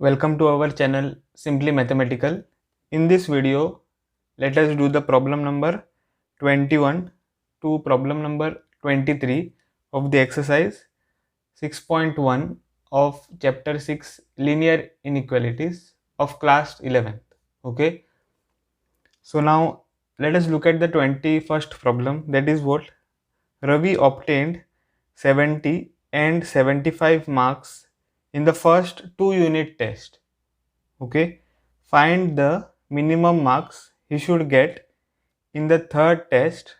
Welcome to our channel Simply Mathematical. In this video, let us do the problem number 21 to problem number 23 of the exercise 6.1 of chapter 6 linear inequalities of class 11th. Okay, so now let us look at the 21st problem. That is what Ravi obtained 70 and 75 marks in the first 2 unit test. Okay, find the minimum marks he should get in the third test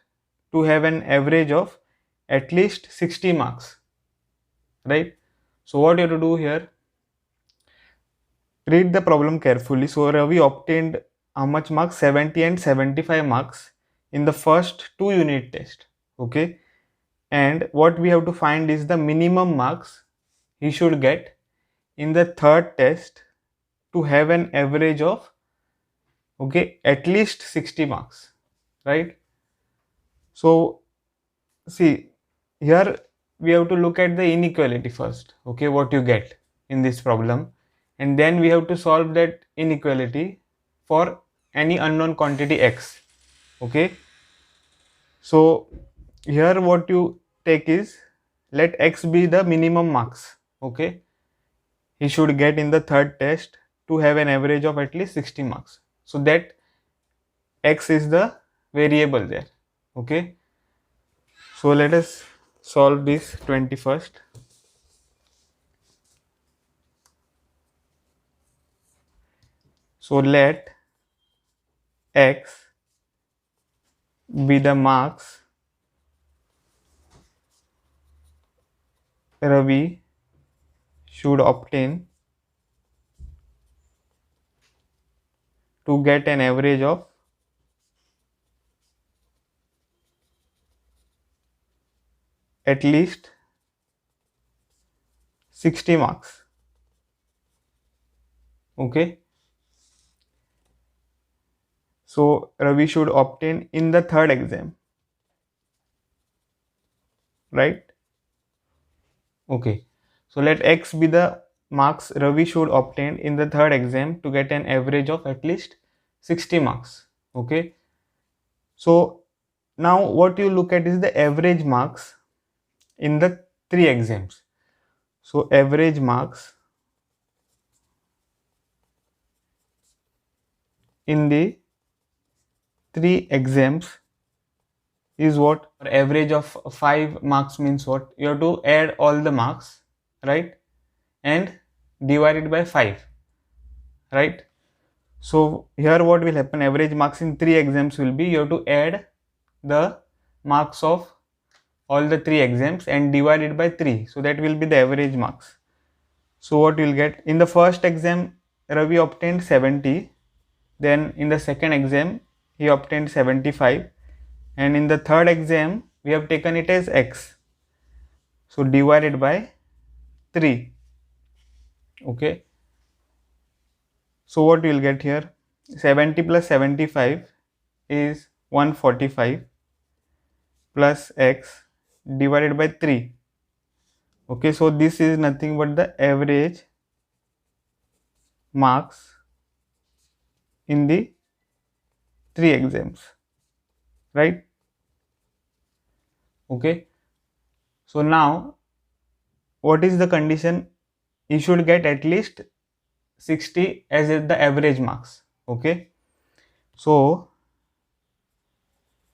to have an average of at least 60 marks, right? So what you have to do here, read the problem carefully. So Ravi obtained how much marks? 70 and 75 marks in the first 2 unit test. Okay, and what we have to find is the minimum marks he should get in the third test to have an average of at least 60 marks, right? So see, here we have to look at the inequality first, what you get in this problem, and then we have to solve that inequality for any unknown quantity x. Okay, so here what you take is, let x be the minimum marks he should get in the third test to have an average of at least 60 marks. So that x is the variable there. Okay, so let us solve this 21st. So let x be the marks Ravi should obtain to get an average of at least 60 marks. Okay, so Ravi should obtain in the third exam, right? Okay, so let x be the marks Ravi should obtain in the third exam to get an average of at least 60 marks. Okay, so now what you look at is the average marks in the 3 exams. So average marks in the 3 exams is what? Average of 5 marks means what? You have to add all the marks, right, and divide it by 5, right? So here what will happen, average marks in 3 exams will be, you have to add the marks of all the 3 exams and divide it by 3, so that will be the average marks. So what you will get, in the first exam Ravi obtained 70, then in the second exam he obtained 75, and in the third exam we have taken it as x, so divided by 3. Okay, so what you will get here, 70 plus 75 is 145 plus x divided by 3. Okay, so this is nothing but the average marks in the 3 exams, right? Okay, so now what is the condition? You should get at least 60 as the average marks. Okay, so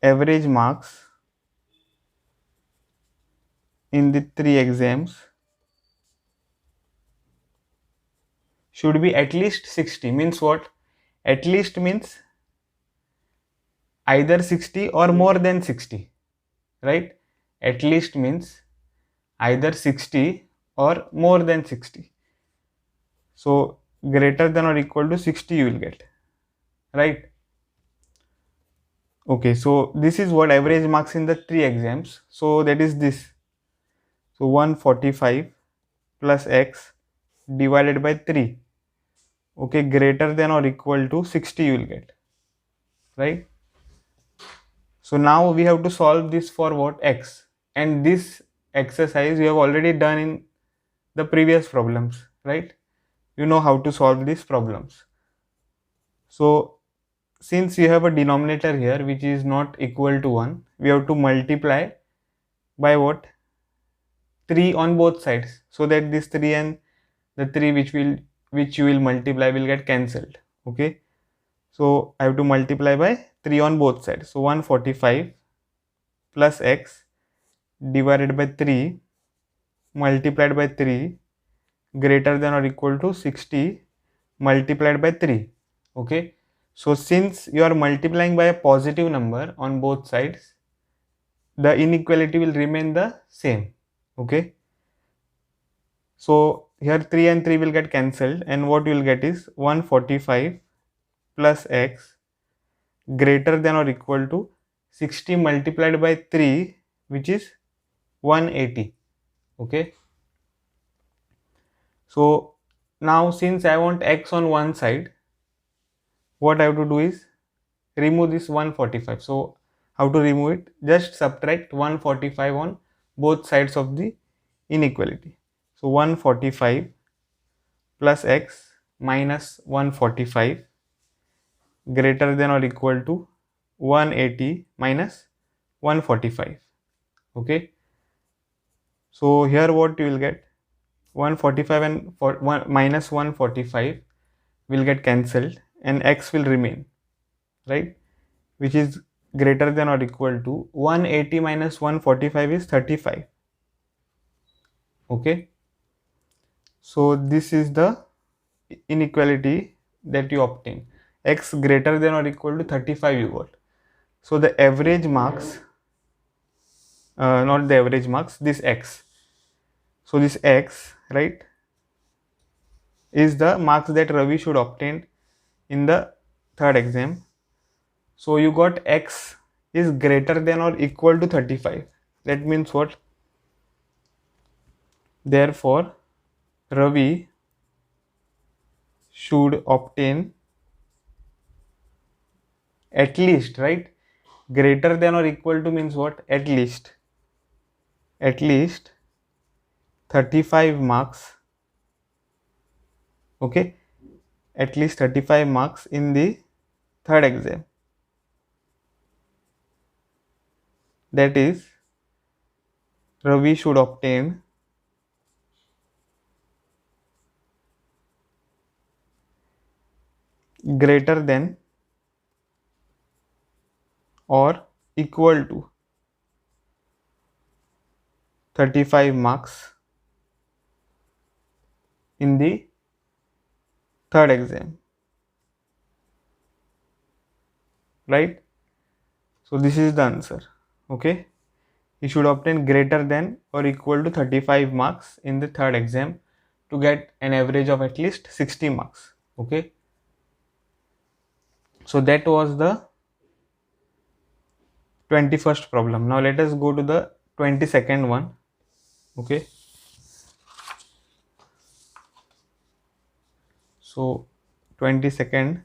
average marks in the 3 exams should be at least 60. Means what? At least means either 60 or more than 60, right? At least means either 60 or more than 60. So greater than or equal to 60 you will get, right? Okay, so this is what average marks in the 3 exams. So that is this. So 145 plus x divided by 3. Okay, greater than or equal to 60 you will get, right? So now we have to solve this for what? X. And this exercise we have already done in the previous problems, right? you know how to solve these problems. So since you have a denominator here which is not equal to 1, we have to multiply by what? 3 on both sides, so that this 3 and the 3 which you will multiply will get cancelled. Okay, so I have to multiply by 3 on both sides. So 145 plus x divided by 3 multiplied by 3 greater than or equal to 60 multiplied by 3. Okay, so since you are multiplying by a positive number on both sides, the inequality will remain the same. Okay, so here 3 and 3 will get cancelled, and what you will get is 145 plus x greater than or equal to 60 multiplied by 3, which is 180. Okay, so now since I want x on one side, what I have to do is remove this 145. So how to remove it? Just subtract 145 on both sides of the inequality. So 145 plus x minus 145 greater than or equal to 180 minus 145. Okay, so here what you will get? 145 and 145 will get cancelled, and x will remain, right, which is greater than or equal to 180 minus 145 is 35. Okay, so this is the inequality that you obtain. X greater than or equal to 35 you got. So the average marks, not the average marks, this x. So this x, right, is the marks that Ravi should obtain in the third exam. So you got x is greater than or equal to 35. That means what? Therefore, Ravi should obtain at least, right? Greater than or equal to means what? At least 35 marks. Okay, at least 35 marks in the third exam. That is, Ravi should obtain greater than or equal to 35 marks in the third exam, right? So this is the answer. Okay, he should obtain greater than or equal to 35 marks in the third exam to get an average of at least 60 marks. Okay, so that was the 21st problem. Now let us go to the 22nd one. Okay, so 22nd,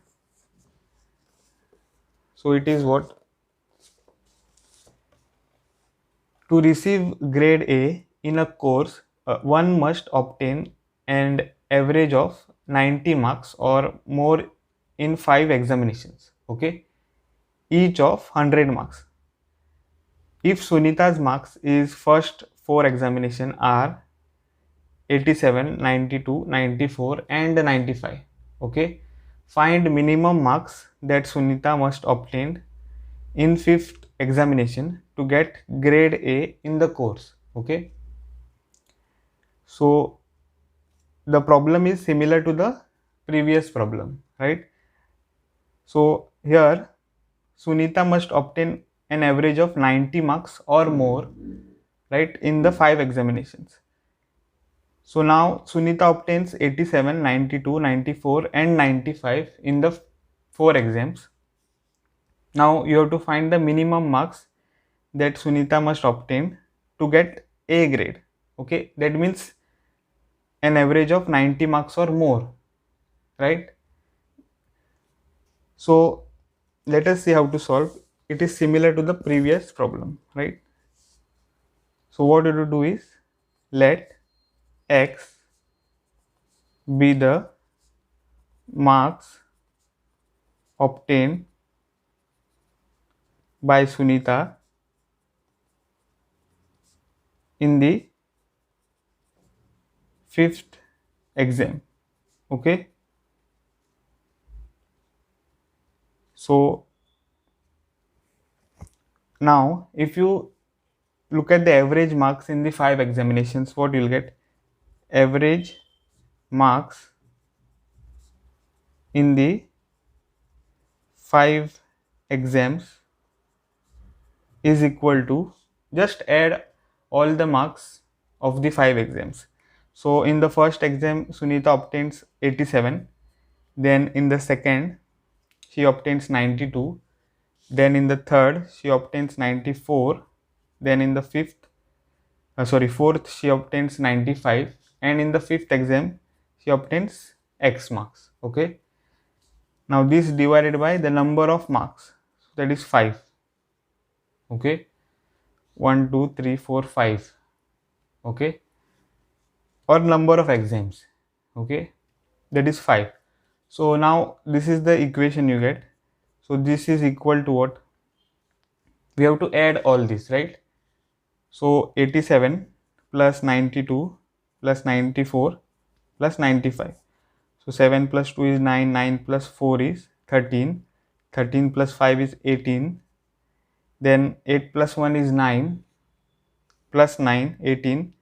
so it is what? To receive grade A in a course, one must obtain an average of 90 marks or more in 5 examinations. Okay, each of 100 marks. If Sunita's marks is first 4 examination are 87, 92, 94 and 95. Okay, find minimum marks that Sunita must obtain in 5th examination to get grade A in the course. Okay, so the problem is similar to the previous problem, right? So here Sunita must obtain an average of 90 marks or more, right, in the 5 examinations. So now Sunita obtains 87, 92, 94 and 95 in the 4 exams. Now you have to find the minimum marks that Sunita must obtain to get A grade. Okay, that means an average of 90 marks or more, right? So let us see how to solve. It is similar to the previous problem, right? So what you have to do is let x be the marks obtained by Sunita in the fifth exam. Okay, so now if you look at the average marks in the 5 examinations, what you'll get? Average marks in the 5 exams is equal to, just add all the marks of the 5 exams. So in the first exam Sunita obtains 87, then in the second she obtains 92, then in the third she obtains 94, then in the fourth she obtains 95, and in the fifth exam she obtains X marks. Okay, now this divided by the number of marks, so that is 5. Okay, 1 2 3 4 5. Okay, or number of exams. Okay, that is 5. So now this is the equation you get. So this is equal to what? We have to add all this, right? So 87 plus 92 plus 94 plus 95. So 7 plus 2 is 9, 9 plus 4 is 13, 13 plus 5 is 18, then 8 plus 1 is 9, plus 9 18,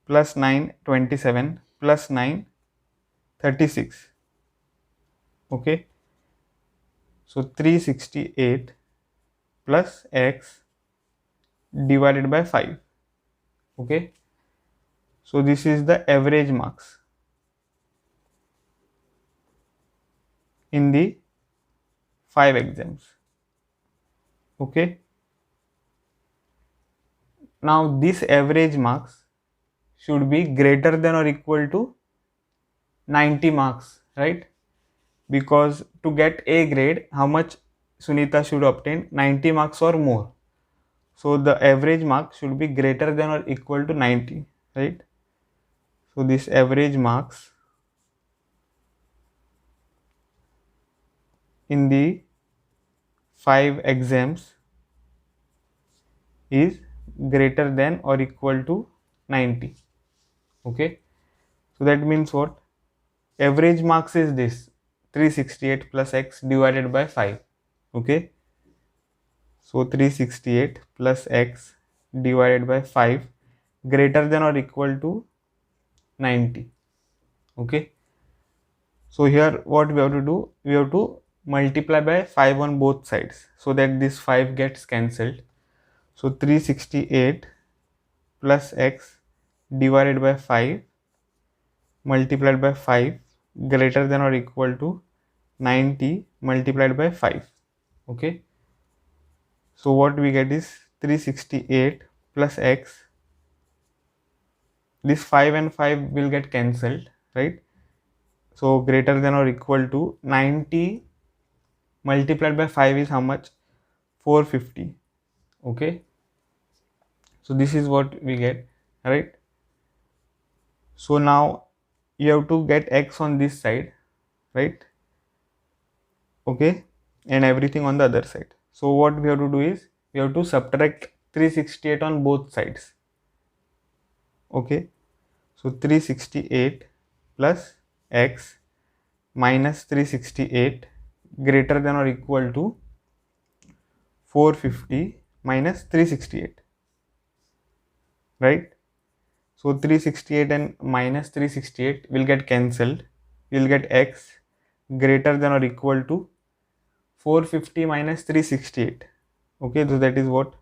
plus 9 27, plus 9 36. Okay, so 368 plus X divided by 5. Okay, so this is the average marks in the 5 exams. Okay, now this average marks should be greater than or equal to 90 marks, right? Because to get A grade, how much Sunita should obtain? 90 marks or more. So the average mark should be greater than or equal to 90, right? So this average marks in the 5 exams is greater than or equal to 90. Okay, so that means what? Average marks is this 368 plus X divided by 5. Okay, so 368 plus X divided by 5 greater than or equal to 90. Okay, so here what we have to do? We have to multiply by 5 on both sides so that this 5 gets cancelled. So 368 plus X divided by 5 multiplied by 5 greater than or equal to 90 multiplied by 5. Okay, so what we get is 368 plus X. This 5 and 5 will get cancelled, right? So greater than or equal to 90 multiplied by 5 is how much? 450. Okay, so this is what we get, right? So now you have to get X on this side, right? Okay, and everything on the other side. So what we have to do is we have to subtract 368 on both sides. Okay, so 368 plus X minus 368 greater than or equal to 450 minus 368, right? So 368 and minus 368 will get cancelled. You will get X greater than or equal to 450 minus 368. Okay, so that is what?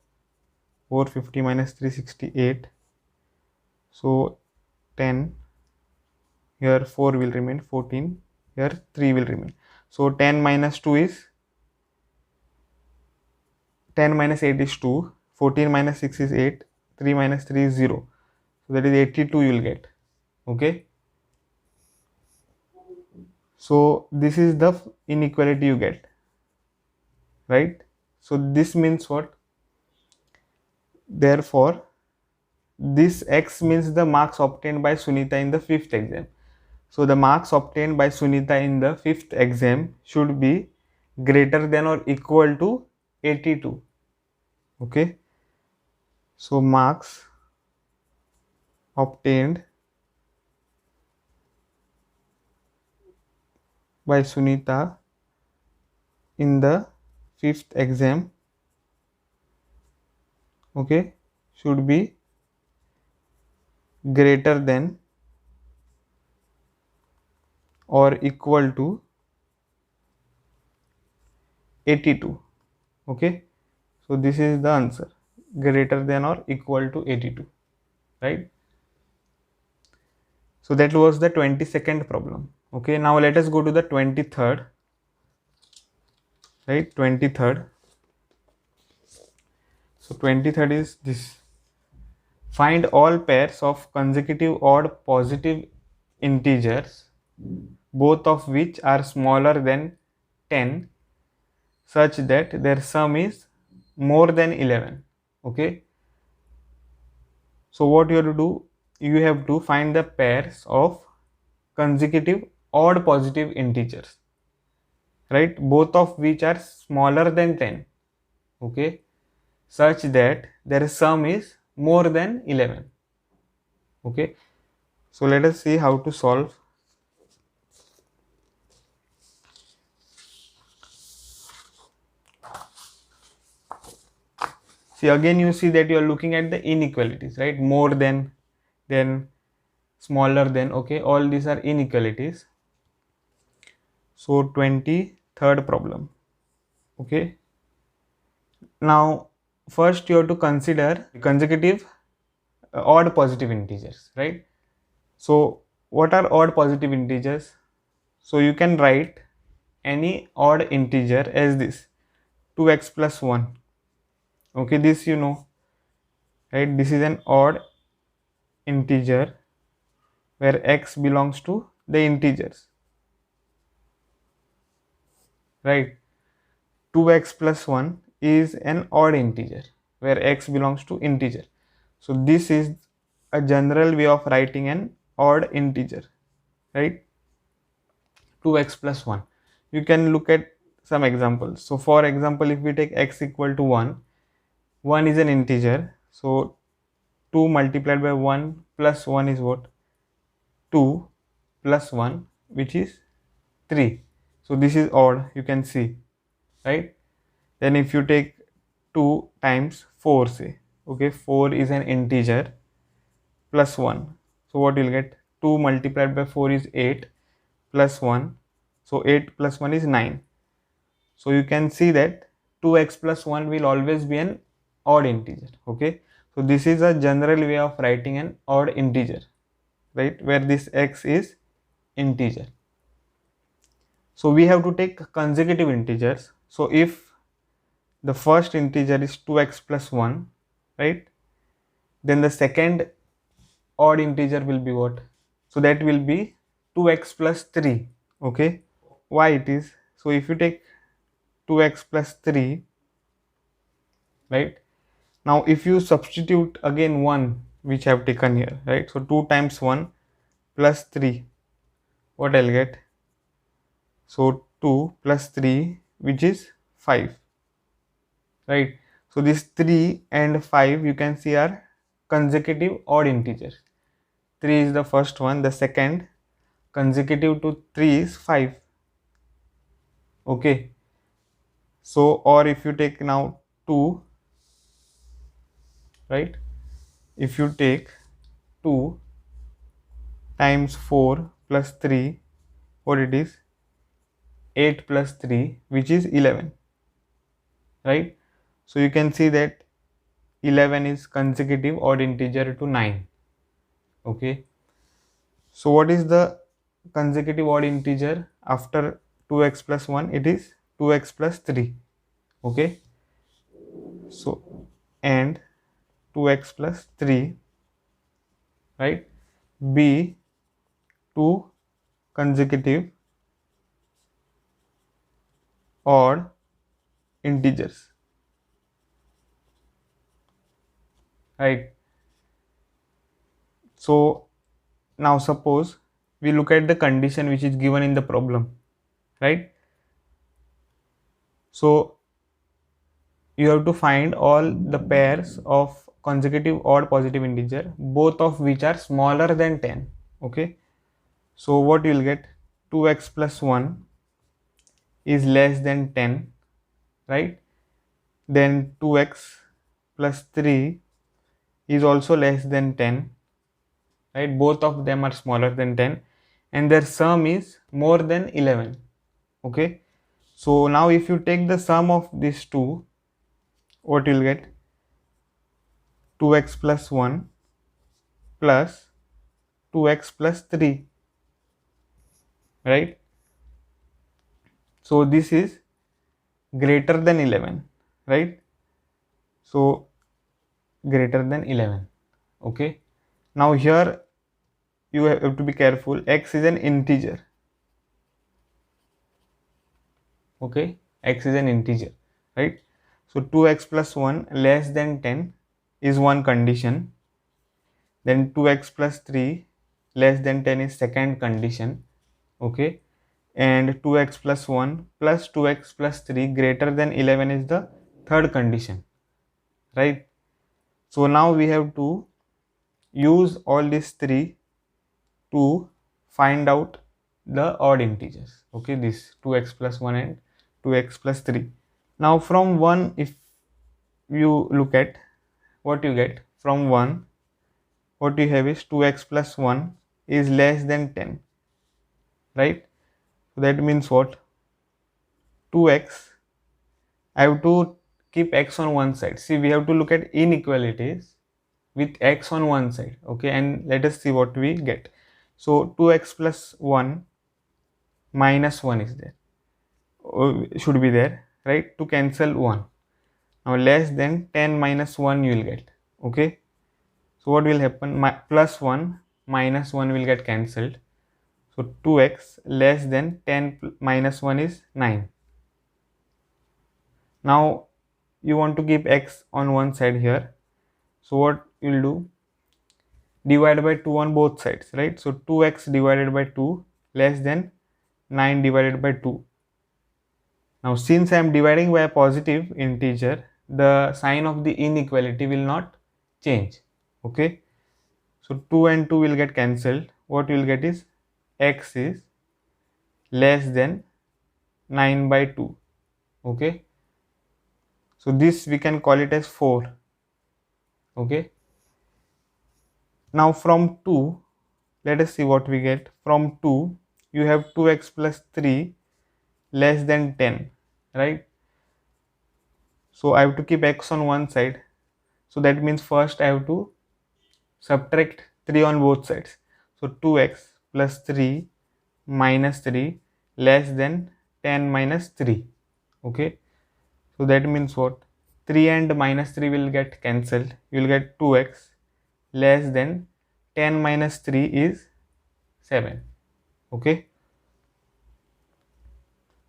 450 minus 368. So 10, here 4 will remain, 14, here 3 will remain. So 10 minus 2 is 10 minus 8 is 2, 14 minus 6 is 8, 3 minus 3 is 0. So that is 82 you will get. Okay, so this is the inequality you get, right? So this means what? Therefore this X means the marks obtained by Sunita in the 5th exam. So the marks obtained by Sunita in the 5th exam should be greater than or equal to 82. Okay, so marks obtained by Sunita in the 5th exam, okay, should be greater than or equal to 82. Okay, so this is the answer, greater than or equal to 82, right? So that was the 22nd problem. Okay, now let us go to the 23rd, right? 23rd. So 23rd is this: find all pairs of consecutive odd positive integers, both of which are smaller than 10, such that their sum is more than 11. Okay, so what you have to do, you have to find the pairs of consecutive odd positive integers, right, both of which are smaller than 10, okay, such that their sum is more than 11. Okay, so let us see how to solve. See, again you see that you are looking at the inequalities, right? More than, then smaller than. Okay, all these are inequalities. So 23rd problem. Okay, now first you have to consider consecutive odd positive integers, right? So what are odd positive integers? So you can write any odd integer as this: 2x plus 1. Okay, this you know, right? This is an odd integer where x belongs to the integers, right? 2x plus 1 is an odd integer where x belongs to integer. So this is a general way of writing an odd integer, right? 2x plus 1. You can look at some examples. So for example, if we take x equal to 1, 1 is an integer. So 2 multiplied by 1 plus 1 is what? 2 plus 1, which is 3. So this is odd, you can see, right? Then if you take 2 times 4, say, okay, 4 is an integer plus 1. So what you'll get? 2 multiplied by 4 is 8 plus 1. So 8 plus 1 is 9. So you can see that 2x plus 1 will always be an odd integer. Okay, so this is a general way of writing an odd integer, right, where this x is integer. So we have to take consecutive integers. So if the first integer is 2x plus 1, right, then the second odd integer will be what? So that will be 2x plus 3. Okay, why it is? So if you take 2x plus 3, right, now if you substitute again 1 which I have taken here, right, so 2 times 1 plus 3, what I'll get? So 2 plus 3, which is 5, right? So this 3 and 5 you can see are consecutive odd integers. 3 is the first one, the second consecutive to 3 is 5. Okay, so or if you take now 2, right, if you take 2 times 4 plus 3, what it is? 8 plus 3, which is 11, right? So you can see that 11 is consecutive odd integer to 9. Okay, so what is the consecutive odd integer after 2x plus 1? It is 2x plus 3. Okay, so and 2x plus 3, right, be 2 consecutive odd integers, right? So now suppose we look at the condition which is given in the problem, right? So you have to find all the pairs of consecutive odd positive integer, both of which are smaller than 10. Okay, so what you will get, 2x plus 1 is less than 10, right? Then 2x plus 3 is also less than 10, right? Both of them are smaller than 10, and their sum is more than 11. Okay, so now if you take the sum of these two, what you will get, 2x plus 1 plus 2x plus 3, right? So this is greater than 11, right? So greater than 11. Okay, now here you have to be careful, x is an integer. Okay, x is an integer, right? So 2x plus 1 less than 10 is one condition, then 2x plus 3 less than 10 is second condition. Okay, and 2x plus 1 plus 2x plus 3 greater than 11 is the third condition, right? So now we have to use all these three to find out the odd integers. Okay, this 2x plus 1 and 2x plus 3. Now from 1, if you look at what you get from 1, what you have is 2x plus 1 is less than 10, right? So that means what, 2x, I have to keep x on one side. See, we have to look at inequalities with x on one side. Okay, and let us see what we get. So 2x plus 1 minus 1 is there, should be there, right, to cancel 1. Now less than 10 minus 1 you will get. Okay, so what will happen, plus 1 minus 1 will get cancelled. So 2x less than 10 minus 1 is 9. Now you want to keep x on one side here, so what you will do, divide by 2 on both sides, right? So 2x divided by 2 less than 9 divided by 2. Now since I am dividing by a positive integer, the sign of the inequality will not change. Okay, so 2 and 2 will get cancelled. What you will get is x is less than 9 by 2. Okay, so this we can call it as 4. Okay, now from 2, let us see what we get. From 2 you have 2x plus 3 less than 10, right? So I have to keep x on one side, so that means first I have to subtract 3 on both sides. So 2x plus 3 minus 3 less than 10 minus 3. Okay, so that means what, 3 and minus 3 will get cancelled. You will get 2x less than 10 minus 3 is 7. Okay,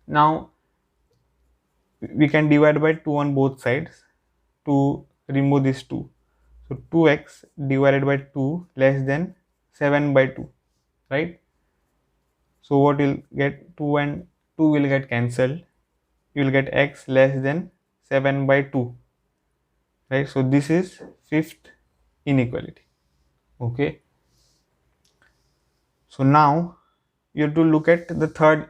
now we can divide by 2 on both sides to remove this 2. So 2x divided by 2 less than 7 by 2, right? So what will get, 2 and 2 will get cancelled. You will get x less than 7 by 2, right? So this is fifth inequality. Okay, so now you have to look at the third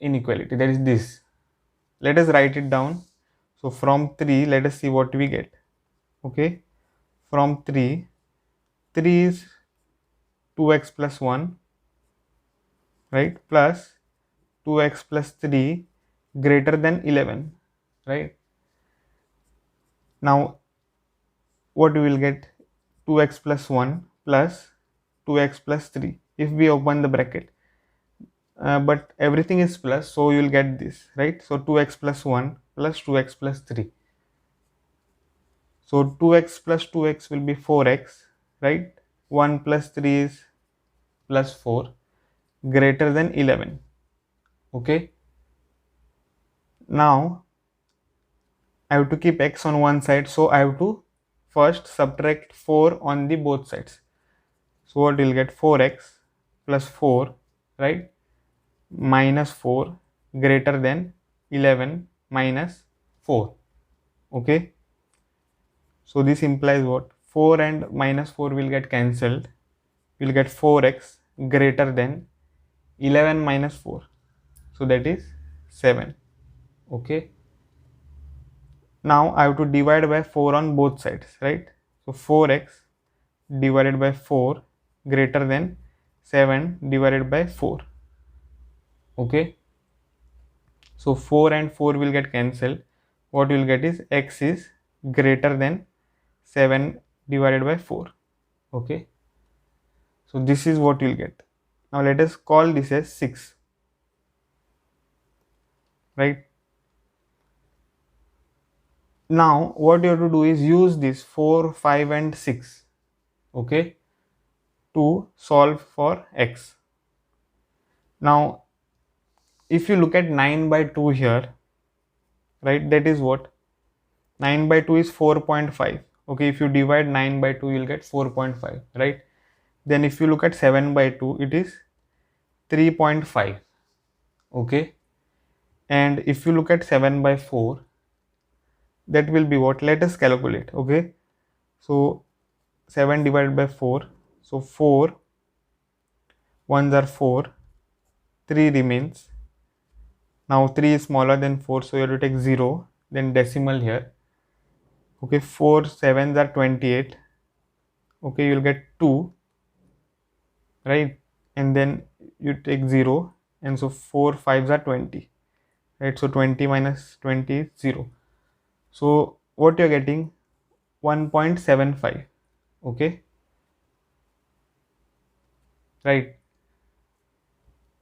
inequality, that is this. Let us write it down. So from 3, let us see what we get. Okay, from 3 is 2x plus 1, right, plus 2x plus 3 greater than 11, right? Now what we will get, 2x plus 1 plus 2x plus 3 if we open the bracket, but everything is plus, so you will get this, right? So 2x plus 1 plus 2x plus 3. So 2x plus 2x will be 4x, right? 1 plus 3 is plus 4 greater than 11. Okay, now I have to keep x on one side, so I have to first subtract 4 on the both sides. So what you will get, 4x plus 4, right, minus 4 greater than 11 minus 4. Okay, so this implies what? 4 and minus 4 will get cancelled. We'll get 4x greater than 11 minus 4. So that is 7. Okay, now I have to divide by 4 on both sides, right? So 4x divided by 4 greater than 7 divided by 4. Okay, so 4 and 4 will get cancelled. What you will get is x is greater than 7 divided by 4. Okay, so this is what you will get. Now let us call this as 6, right? Now what you have to do is use this 4, 5 and 6, okay, to solve for x. Now if you look at 9 by 2 here, right, that is what? 9 by 2 is 4.5. Okay, if you divide 9 by 2 you will get 4.5, right? Then if you look at 7 by 2 it is 3.5. Okay, and if you look at 7 by 4, that will be what? Let us calculate. Okay, so 7 divided by 4, so 4 ones are 4, 3 remains. Now 3 is smaller than 4, so you have to take 0, then decimal here. Okay, 4 sevens are 28. Okay, you will get 2, right, and then you take 0, and so 4 fives are 20, right? So 20 minus 20 is 0. So what you are getting? 1.75. Okay, right?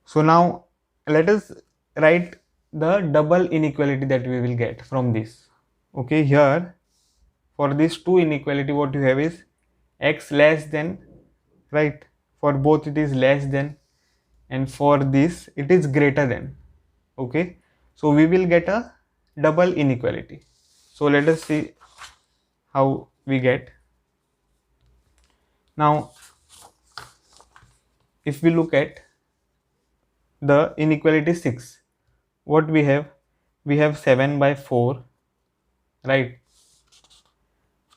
So now let us write the double inequality that we will get from this. Okay, here for this two inequality what you have is x less than, right? For both it is less than, and for this it is greater than. Okay, so we will get a double inequality. So let us see how we get. Now if we look at the inequality 6, what we have? We have 7 by 4, right,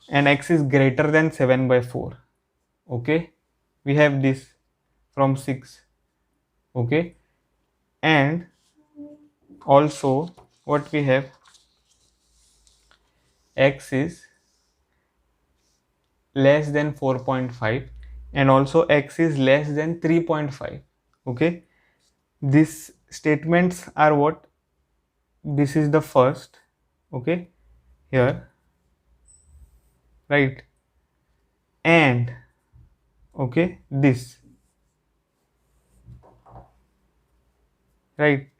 and x is greater than 7 by 4. Okay, we have this from 6. Okay, and also what we have? X is less than 4.5, and also x is less than 3.5. Okay, these statements are what? This is the first, okay, here, right, and okay, this, right,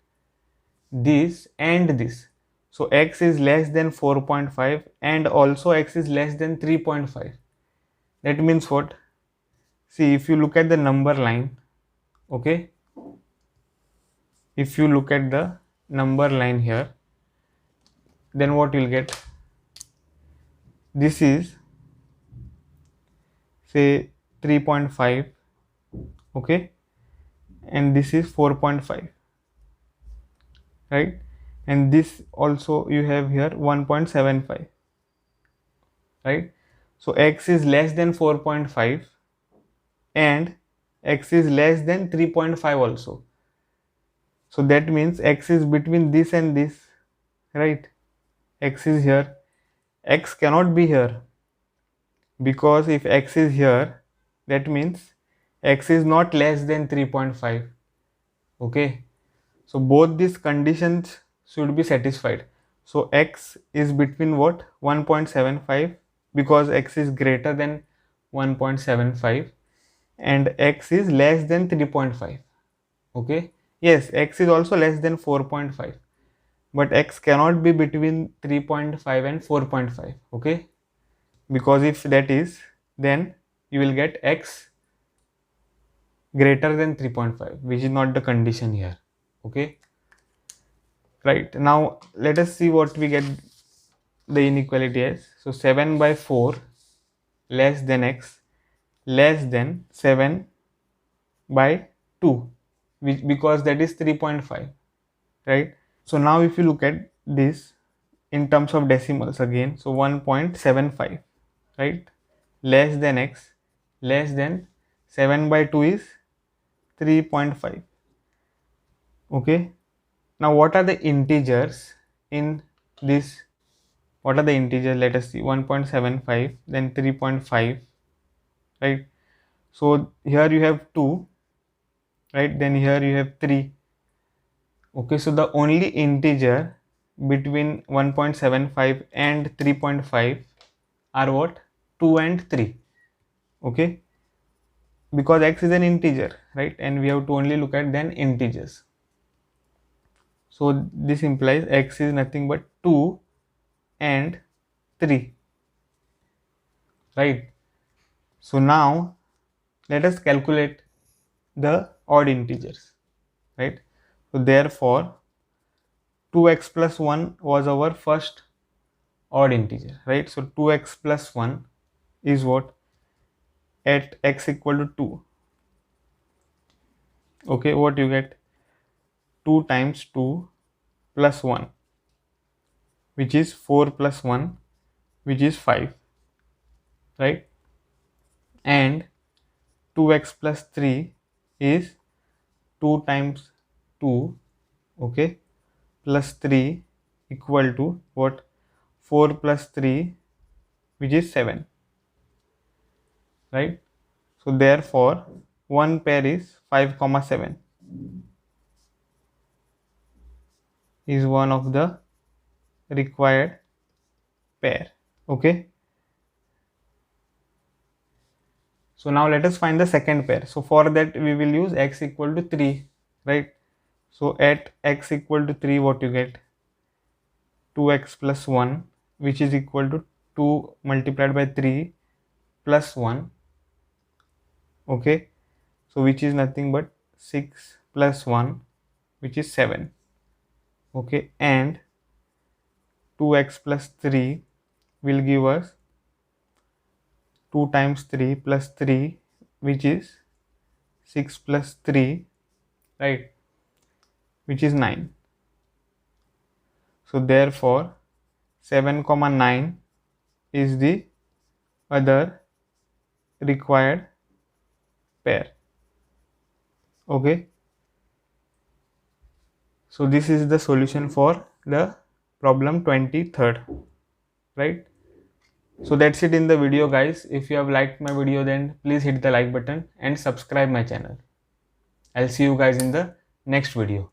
this and this. So x is less than 4.5 and also x is less than 3.5. That means what? See, if you look at the number line, okay, if you look at the number line here, then what you will get? This is say 3.5, okay, and this is 4.5, right, and this also you have here 1.75, right? So x is less than 4.5 and x is less than 3.5 also. So that means x is between this and this, right? X is here, x cannot be here, because if x is here, that means x is not less than 3.5. Okay, so both these conditions should be satisfied. So x is between what? 1.75, because x is greater than 1.75, and x is less than 3.5. Okay, yes, x is also less than 4.5, but x cannot be between 3.5 and 4.5. Okay, because if that is, then you will get x greater than 3.5, which is not the condition here. Okay, right, now let us see what we get the inequality as. So 7 by 4 less than x less than 7 by 2, because that is 3.5, right? So now if you look at this in terms of decimals again, so 1.75, right? Less than x, less than 7 by 2 is 3.5. Okay, now what are the integers in this? What are the integers? Let us see. 1.75, then 3.5, right? So here you have 2, right? Then here you have 3. Okay, so the only integer between 1.75 and 3.5 are what? 2 and 3. Okay, because x is an integer, right? And we have to only look at then integers. So this implies x is nothing but 2 and 3, right? So now let us calculate the odd integers, right? So therefore 2x plus 1 was our first odd integer, right? So 2x plus 1 is what? At x equal to 2. Okay, what you get? 2 times 2 plus 1, which is 4 plus 1, which is 5, right? And 2x plus 3 is 2 times 2, okay, plus 3 equal to what? 4 plus 3, which is 7, right? So therefore one pair is 5 comma 7 is one of the required pair. Okay, so now let us find the second pair. So for that we will use x equal to 3, right? So at x equal to 3, what you get? 2x plus 1, which is equal to 2 multiplied by 3 plus 1. Okay, so which is nothing but 6 plus 1, which is 7. Okay, and 2x plus 3 will give us 2 times 3 plus 3, which is 6 plus 3, right, which is 9. So therefore 7 comma 9 is the other required pair. Okay, so this is the solution for the problem 23rd, right? So that's it in the video, guys. If you have liked my video, then please hit the like button and subscribe my channel. I'll see you guys in the next video.